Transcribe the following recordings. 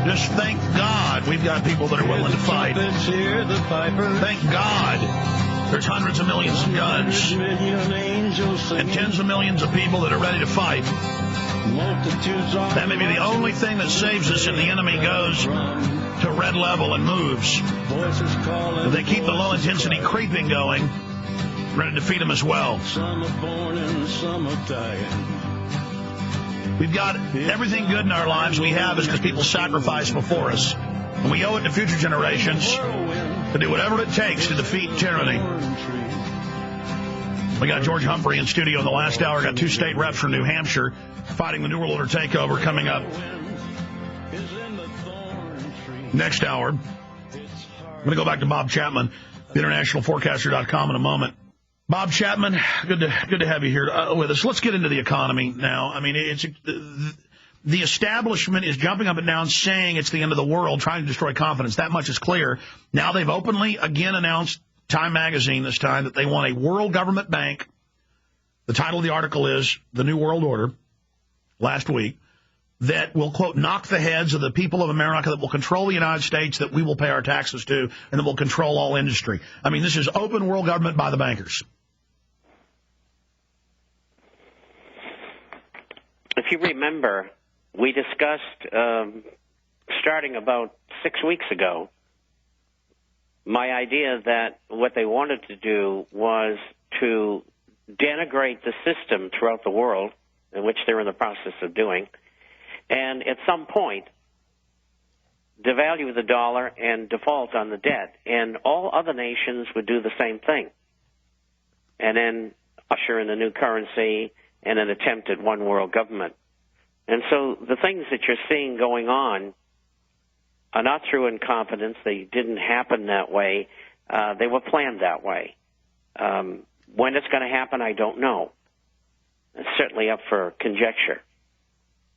Just thank God we've got people that are willing to fight. Thank God there's hundreds of millions of guns and tens of millions of people that are ready to fight. That may be the only thing that saves us if the enemy goes to red level and moves. If they keep the low-intensity creeping going, we're going to defeat them as well. We've got everything good in our lives we have is because people sacrificed before us. And we owe it to future generations to do whatever it takes to defeat tyranny. We got George Humphrey in studio in the last hour. Got 2 state reps from New Hampshire fighting the New World Order takeover coming up next hour. I'm going to go back to Bob Chapman, internationalforecaster.com in a moment. Bob Chapman, good to have you here with us. Let's get into the economy now. I mean, the establishment is jumping up and down saying it's the end of the world, trying to destroy confidence. That much is clear. Now they've openly again announced, Time Magazine this time, that they want a world government bank. The title of the article is The New World Order, last week, that will, quote, knock the heads of the people of America, that will control the United States, that we will pay our taxes to, and that will control all industry. I mean, this is open world government by the bankers. If you remember, we discussed, starting about 6 weeks ago, my idea that what they wanted to do was to denigrate the system throughout the world, in which they're in the process of doing, and at some point devalue the dollar and default on the debt. And all other nations would do the same thing, and then usher in the new currency and an attempt at one world government. And so the things that you're seeing going on are not through incompetence. They didn't happen that way. They were planned that way. When it's going to happen, I don't know. It's certainly up for conjecture.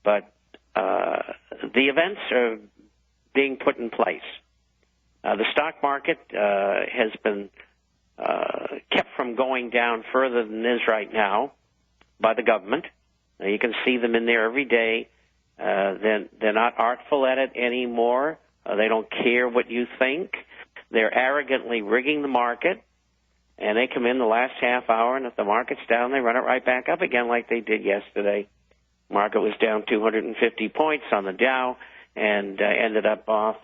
But the events are being put in place. The stock market has been kept from going down further than it is right now by the government. You can see them in there every day. They're not artful at it anymore. They don't care what you think. They're arrogantly rigging the market, and they come in the last half hour, and if the market's down, they run it right back up again like they did yesterday. Market was down 250 points on the Dow and ended up off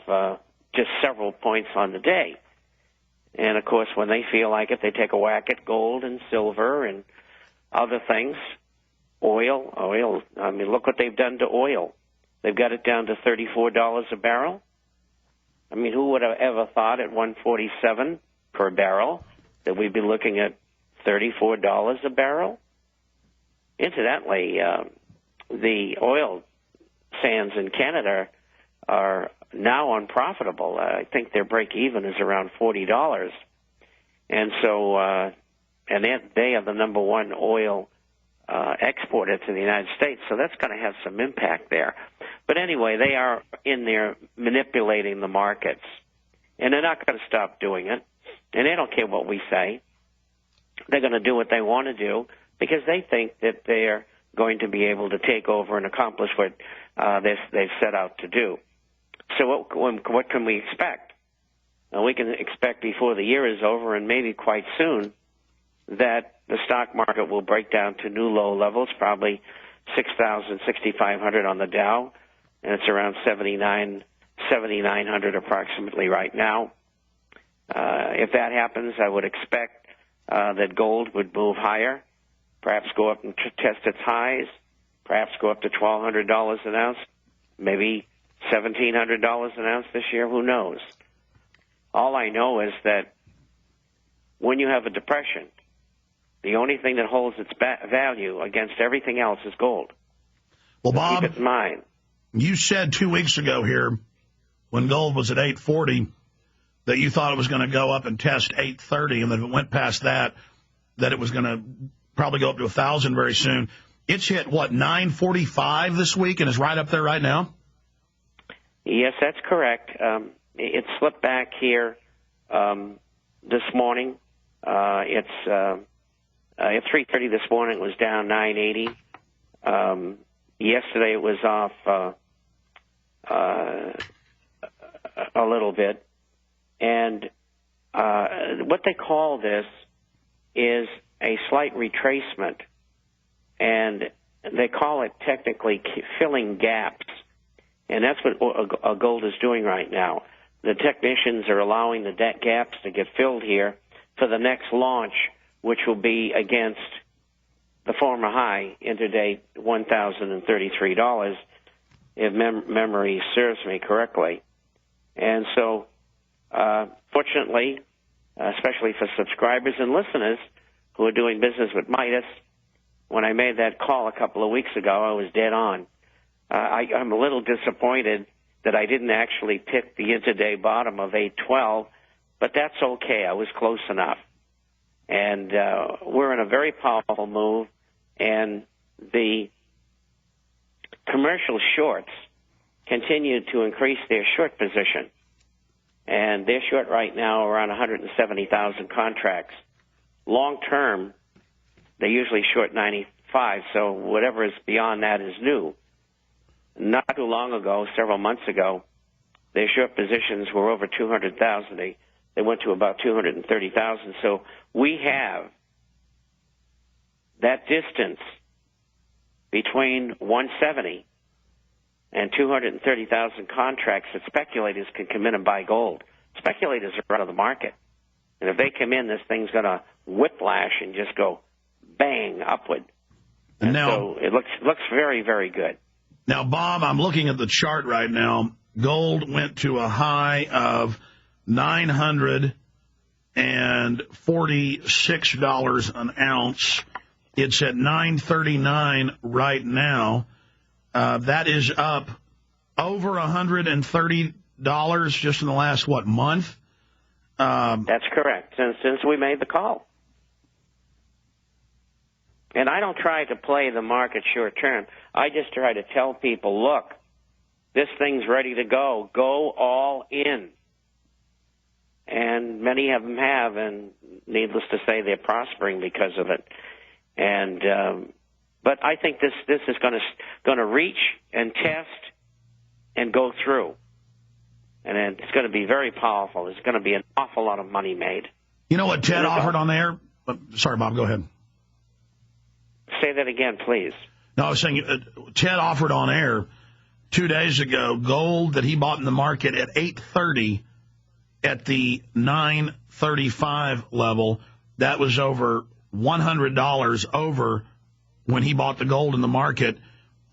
just several points on the day. And, of course, when they feel like it, they take a whack at gold and silver and other things. Oil, I mean, look what they've done to oil. They've got it down to $34 a barrel. I mean, who would have ever thought at $147 per barrel that we'd be looking at $34 a barrel? Incidentally, the oil sands in Canada are now unprofitable. I think their break-even is around $40. And so, and they are the number one oil exporter to the United States, so that's going to have some impact there. But anyway, they are in there manipulating the markets, and they're not going to stop doing it, and they don't care what we say. They're going to do what they want to do because they think that they're going to be able to take over and accomplish what they've set out to do. So what can we expect? We can expect before the year is over, and maybe quite soon, that the stock market will break down to new low levels, probably 6,000, 6,500 on the Dow, and it's around 7,900 approximately right now. If that happens, I would expect that gold would move higher, perhaps go up and test its highs, perhaps go up to $1,200 an ounce, maybe $1,700 an ounce this year. Who knows? All I know is that when you have a depression, the only thing that holds its value against everything else is gold. Well, Bob, keep it in mind. You said 2 weeks ago here, when gold was at $840, that you thought it was going to go up and test $830, and that if it went past that, that it was going to probably go up to $1,000 very soon. It's hit, what, $945 this week and is right up there right now? Yes, that's correct. It slipped back here this morning. At 3:30 this morning, it was down 980. Yesterday, it was off a little bit. And what they call this is a slight retracement, and they call it technically filling gaps. And that's what gold is doing right now. The technicians are allowing the gaps to get filled here for the next launch, which will be against the former high, intraday $1,033, if memory serves me correctly. And so, fortunately, especially for subscribers and listeners who are doing business with Midas, when I made that call a couple of weeks ago, I was dead on. I'm a little disappointed that I didn't actually pick the intraday bottom of 812, but that's okay. I was close enough. And we're in a very powerful move, and the commercial shorts continue to increase their short position. And they're short right now around 170,000 contracts. Long term, they usually short 95, so whatever is beyond that is new. Not too long ago, several months ago, their short positions were over 200,000. They went to about 230,000. So we have that distance between 170 and 230,000 contracts that speculators can come in and buy gold. Speculators are out of the market. And if they come in, this thing's going to whiplash and just go bang upward. And now, so it looks very, very good. Now, Bob, I'm looking at the chart right now. Gold went to a high of $946 an ounce. It's at $939 right now. That is up over $130 just in the last, month? That's correct, since we made the call. And I don't try to play the market short term. I just try to tell people, look, this thing's ready to go. Go all in. And many of them have, and needless to say, they're prospering because of it. And but I think this is going to reach and test and go through. And it's going to be very powerful. There's going to be an awful lot of money made. You know what Ted offered on there? Sorry, Bob, go ahead. Say that again, please. No, I was saying Ted offered on air 2 days ago gold that he bought in the market at $830 at the $935 level. That was over $100 over when he bought the gold in the market,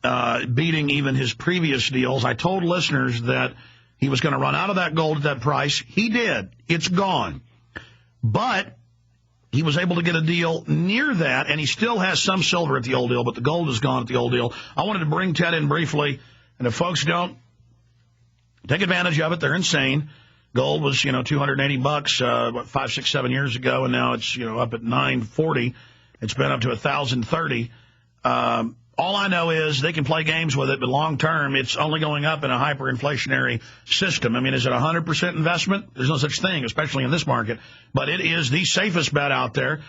beating even his previous deals. I told listeners that he was going to run out of that gold at that price. He did. It's gone. But he was able to get a deal near that, and he still has some silver at the old deal, but the gold is gone at the old deal. I wanted to bring Ted in briefly, and if folks don't take advantage of it, they're insane. Gold was, $280, 5, 6, 7 years ago, and now it's, up at $940. It's been up to $1,030. All I know is they can play games with it, but long term, it's only going up in a hyperinflationary system. I mean, is it 100% investment? There's no such thing, especially in this market. But it is the safest bet out there.